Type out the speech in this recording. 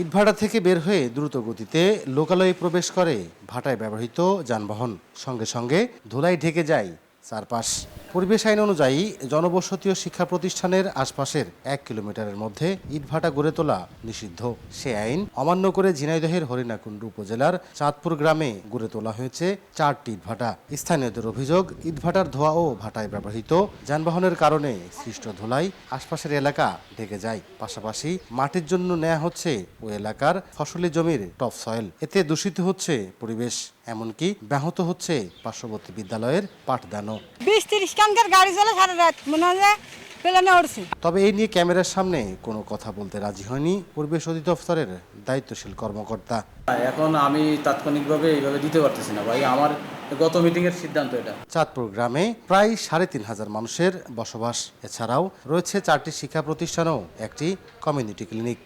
ইটভাটা থেকে বের হয়ে দ্রুত গতিতে লোকালয়ে প্রবেশ করে ভাটায় ব্যবহৃত যানবাহন। সঙ্গে সঙ্গে ধুলায় ঢেকে যায় চারপাশ। পরিবেশ আইন অনুযায়ী জনবসতি ও শিক্ষা প্রতিষ্ঠানের আশপাশের ১ কিলোমিটারের মধ্যে ইটভাটা গড়ে তোলা নিষিদ্ধ। সে আইন অমান্য করে ঝিনাইদহের হরিণাকুণ্ড উপজেলার চাঁদপুর গ্রামে গড়ে তোলা হয়েছে ৪টি ইটভাটা। স্থানীয়দের অভিযোগ, ইটভাটার ধোঁয়া ও ভাটায় ব্যবহৃত যানবাহনের কারণে সৃষ্ট ধুলায় আশপাশের এলাকা ঢেকে যায়। পাশাপাশি মাটির জন্য নেওয়া হচ্ছে ওই এলাকার ফসলি জমির টপ সয়েল। এতে দূষিত হচ্ছে পরিবেশ, এমনকি ব্যাহত হচ্ছে পার্শ্ববর্তী বিদ্যালয়ের পাঠদানও। ২০-৩০ কানকার গাড়ি চলে সারা রাত, মনে হয় প্লেনে উঠছে। তবে এই নিয়ে ক্যামেরার সামনে কোনো কথা বলতে রাজি হয়নি পরিবেশ অধিদপ্তরের দায়িত্বশীল কর্মকর্তা। এখন আমি তাৎক্ষণিকভাবে এইভাবে দিতে পারতেছি না ভাই, আমার গত মিটিংয়ের সিদ্ধান্ত এটা। চাঁদপুর গ্রামে প্রায় ৩৫০০ মানুষের বসবাস। এছাড়াও রয়েছে ৪টি শিক্ষা প্রতিষ্ঠান ও একটি কমিউনিটি ক্লিনিক।